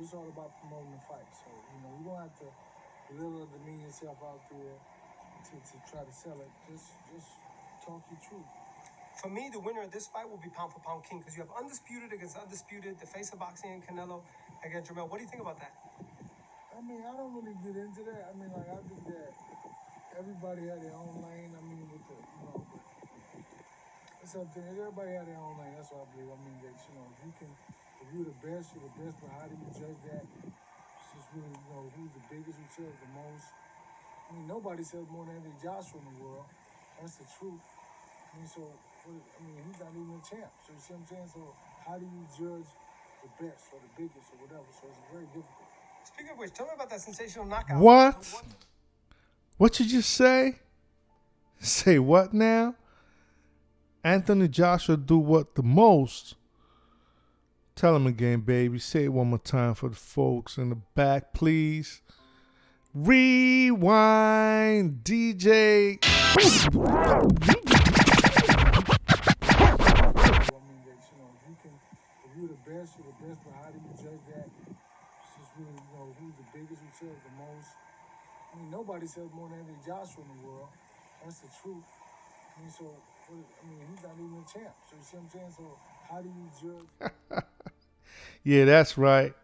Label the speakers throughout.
Speaker 1: it's all about promoting the fight. So, you don't have to belittle or demean yourself out there to try to sell it. Just talk your truth.
Speaker 2: For me, the winner of this fight will be pound for pound king because you have undisputed against undisputed, the face of boxing, and Canelo against Jermell. What do you think about that?
Speaker 1: I mean, I don't really get into that. I mean, like, I think that everybody had their own lane. I mean, with the, but it's up to everybody had their own lane. That's what I believe. I mean, that, if you're the best, you're the best, but how do you judge that? It's just really, who's the biggest, who sells the most. I mean, nobody sells more than Anthony Joshua in the world. That's the truth. I mean, he's not even a champ. So you see what I'm saying? So how do you judge the best or the biggest or whatever? So it's very difficult.
Speaker 2: Speaking of which, tell me about that sensational knockout.
Speaker 3: What? What you just say? Say what now? Anthony Joshua do what the most? Tell him again, baby. Say it one more time for the folks in the back, please. Rewind, DJ.
Speaker 1: If you're the best, you're the best, but how do you judge that? It's just really, who's the biggest, who sells the most. I mean, nobody sells more than Anthony Joshua in the world. That's the truth. I mean, he's not even a champ. So you see what I'm saying? So how do you judge?
Speaker 3: Yeah, that's right.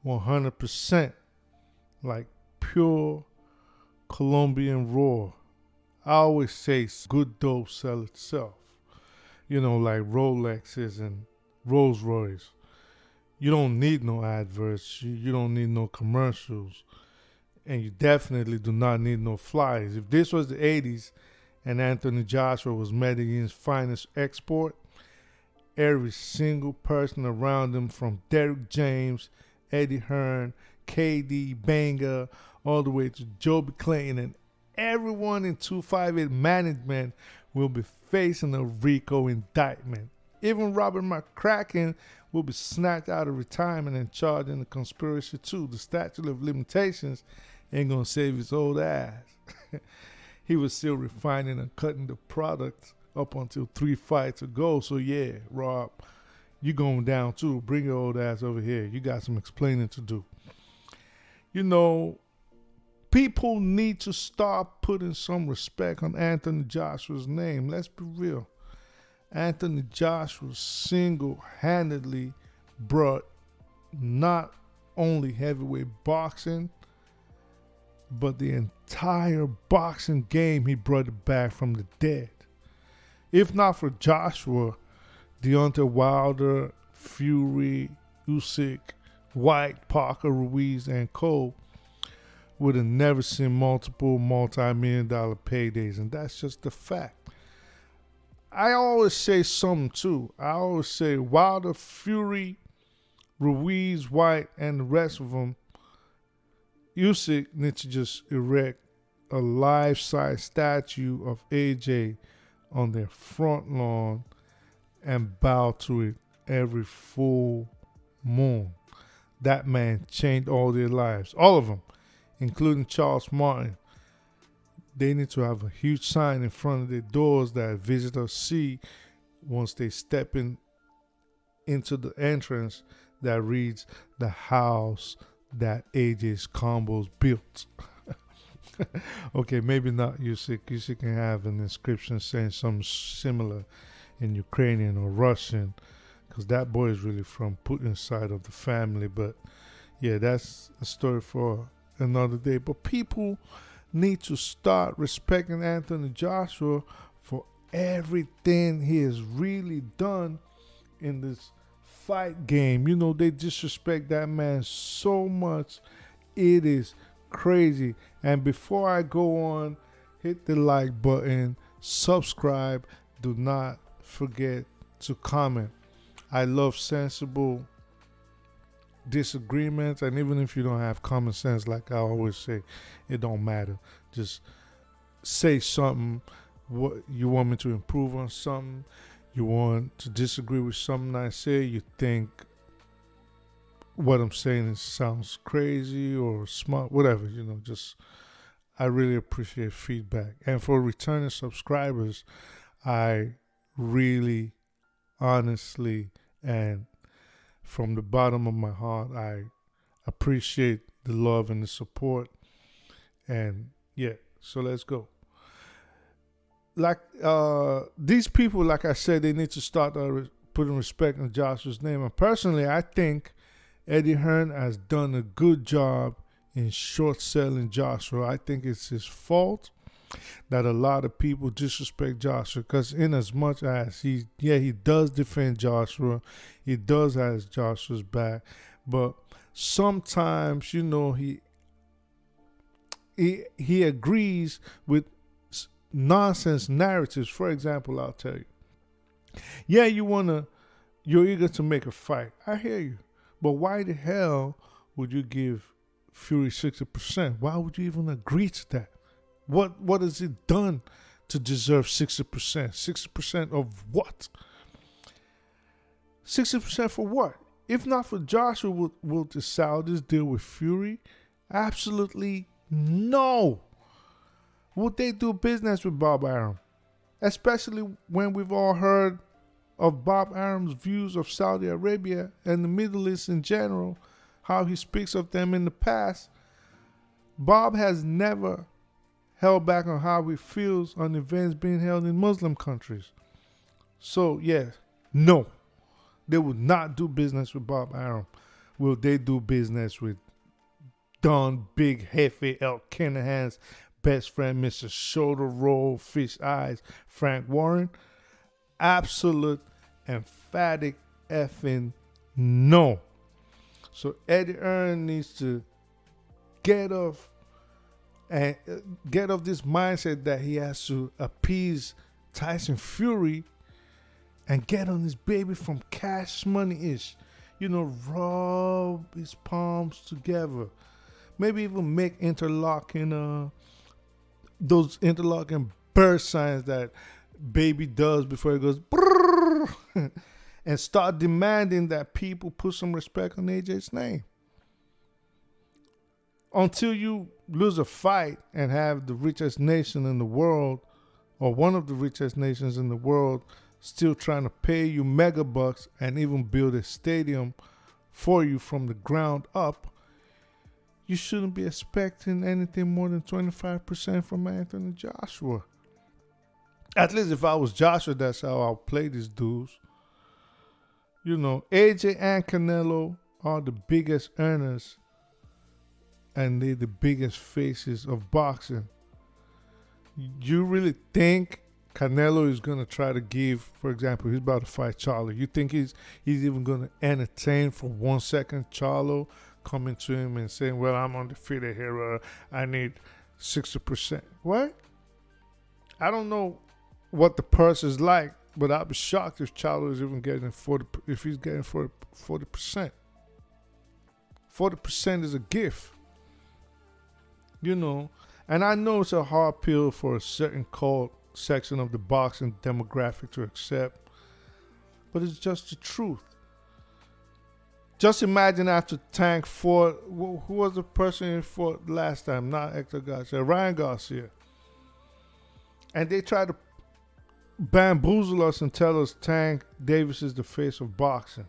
Speaker 3: 100%. Like pure Colombian raw. I always say good dope sell itself. Like Rolexes and Rolls Royce. You don't need no adverts. You don't need no commercials. And you definitely do not need no flyers. If this was the 80s and Anthony Joshua was Medellin's finest export, every single person around him, from Derrick James, Eddie Hearn, KD, Banger, all the way to Joby Clayton, and everyone in 258 management will be facing a RICO indictment. Even Robert McCracken will be snatched out of retirement and charged in a conspiracy too. The statute of limitations ain't gonna save his old ass. He was still refining and cutting the product up until 3 fights ago. So yeah, Rob, you going down too. Bring your old ass over here. You got some explaining to do. People need to start putting some respect on Anthony Joshua's name. Let's be real. Anthony Joshua single-handedly brought not only heavyweight boxing, but the entire boxing game. He brought it back from the dead. If not for Joshua, Deontay Wilder, Fury, Usyk, White, Parker, Ruiz, and Cole would have never seen multiple multi-million-dollar paydays, and that's just the fact. I always say something too. I always say Wilder, Fury, Ruiz, White, and the rest of them, Usyk needs to just erect a life-size statue of AJ on their front lawn and bow to it every full moon. That man changed all their lives, all of them, including Charles Martin. They need to have a huge sign in front of their doors that visitors see once they step into the entrance that reads, "The house that AJ's combos built." Okay, maybe not Usyk. Usyk can have an inscription saying something similar in Ukrainian or Russian, because that boy is really from Putin's side of the family. But yeah, that's a story for another day. But people need to start respecting Anthony Joshua for everything he has really done in this fight game. They disrespect that man so much. It is crazy. And before I go on, hit the like button, subscribe. Do not forget to comment. I love sensible disagreements, and even if you don't have common sense, like I always say, it don't matter. Just say something. What you want me to improve on something, you want to disagree with something I say, you think what I'm saying sounds crazy or smart, whatever, just I really appreciate feedback. And for returning subscribers, I really honestly and from the bottom of my heart, I appreciate the love and the support. And yeah, so let's go. Like these people, like I said, they need to start putting respect on Joshua's name. And personally, I think Eddie Hearn has done a good job in short selling Joshua. I think it's his fault that a lot of people disrespect Joshua, because in as much as he does defend Joshua, he does have Joshua's back, but sometimes he agrees with nonsense narratives. For example, I'll tell you, you're eager to make a fight. I hear you, but why the hell would you give Fury 60%? Why would you even agree to that? What has it done to deserve 60%? 60% of what? 60% for what? If not for Joshua, will the Saudis deal with Fury? Absolutely no. Would they do business with Bob Arum? Especially when we've all heard of Bob Arum's views of Saudi Arabia and the Middle East in general, how he speaks of them in the past. Bob has never held back on how he feels on events being held in Muslim countries. So, no. They would not do business with Bob Arum. Will they do business with Don Big Jefe El Kinahan's best friend, Mr. Shoulder Roll, Fish Eyes, Frank Warren? Absolute, emphatic effing no. So Eddie Hearn needs to get off this mindset that he has to appease Tyson Fury and get on his baby from Cash Money-ish. Rub his palms together. Maybe even make those interlocking bird signs that baby does before it goes brrr, and start demanding that people put some respect on AJ's name. Until you lose a fight and have the richest nation in the world, or one of the richest nations in the world, still trying to pay you mega bucks and even build a stadium for you from the ground up, you shouldn't be expecting anything more than 25% from Anthony Joshua. At least if I was Joshua, that's how I'll play these dudes. AJ and Canelo are the biggest earners, and they're the biggest faces of boxing. You really think Canelo is going to try to give, for example, he's about to fight Charlo. You think he's even going to entertain for 1 second Charlo coming to him and saying, well, I'm undefeated here, I need 60%. What? I don't know what the purse is like, but I'd be shocked if Charlo is even getting 40%, if he's getting 40%. 40% is a gift. And I know it's a hard pill for a certain core section of the boxing demographic to accept, but it's just the truth. Just imagine after Tank fought, who was the person he fought last time? Not Hector Garcia, Ryan Garcia. And they try to bamboozle us and tell us Tank Davis is the face of boxing.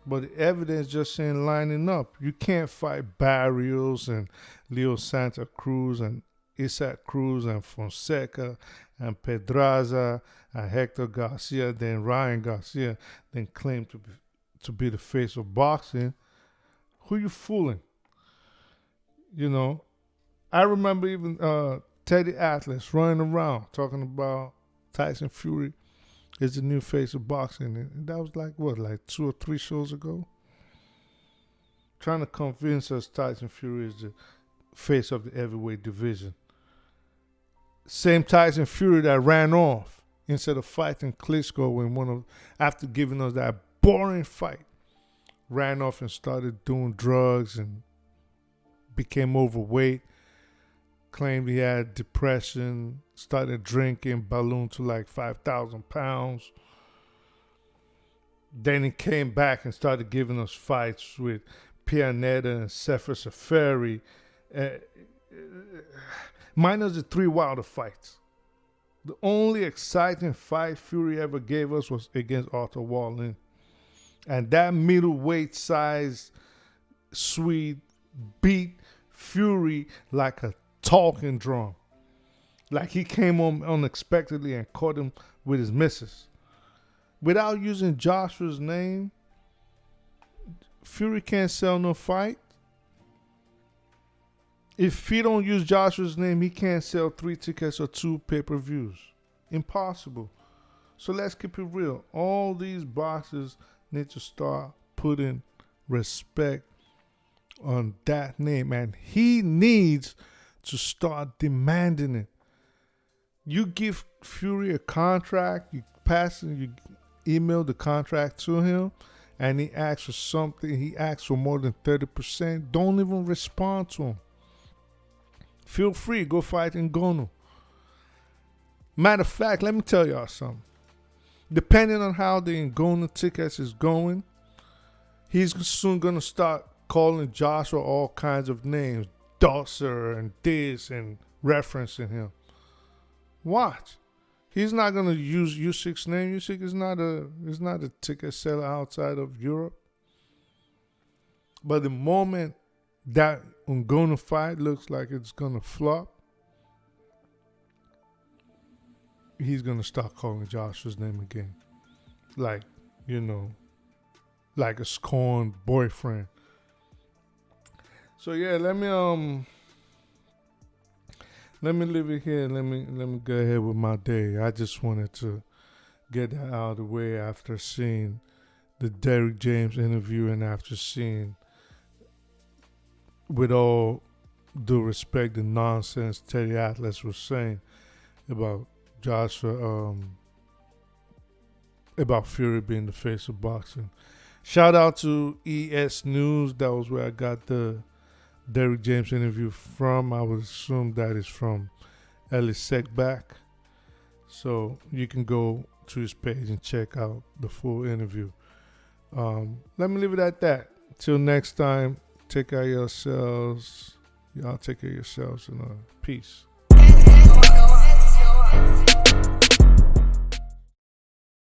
Speaker 3: But the evidence just ain't lining up. You can't fight Barrios and Leo Santa Cruz and Isaac Cruz and Fonseca and Pedraza and Hector Garcia, then Ryan Garcia, then claim to be the face of boxing. Who you fooling? I remember even Teddy Atlas running around talking about Tyson Fury is the new face of boxing. And that was like 2 or 3 shows ago? Trying to convince us Tyson Fury is the face of the heavyweight division. Same Tyson Fury that ran off instead of fighting Klitschko after giving us that boring fight, ran off and started doing drugs and became overweight, claimed he had depression, started drinking, ballooned to like 5,000 pounds. Then he came back and started giving us fights with Pianeta and Sefer Seferi, minus the 3 Wilder fights. The only exciting fight Fury ever gave us was against Arthur Wallin. And that middleweight size Swede beat Fury like a talking drum. Like he came on unexpectedly and caught him with his misses. Without using Joshua's name, Fury can't sell no fight. If he don't use Joshua's name, he can't sell 3 tickets or 2 pay-per-views. Impossible. So let's keep it real. All these boxers need to start putting respect on that name. And he needs to start demanding it. You give Fury a contract, you email the contract to him, and he asks for something, he asks for more than 30%, don't even respond to him. Feel free, go fight in Ngannou. Matter of fact, let me tell y'all something. Depending on how the Ngannou tickets is going, he's soon going to start calling Joshua all kinds of names, Dosser and this, and referencing him. Watch. He's not going to use Usyk's name. Usyk is not a ticket seller outside of Europe. But the moment that Ngannou fight looks like it's going to flop, he's going to start calling Joshua's name again. Like, like a scorned boyfriend. So yeah, let me leave it here. Let me go ahead with my day. I just wanted to get that out of the way after seeing the Derrick James interview and after seeing, with all due respect, the nonsense Teddy Atlas was saying about Joshua, about Fury being the face of boxing. Shout out to ES News. That was where I got the Derrick James interview from. I would assume that is from Ellis Sekback. So you can go to his page and check out the full interview. Let me leave it at that. Till next time, take care of yourselves. Y'all take care of yourselves and peace.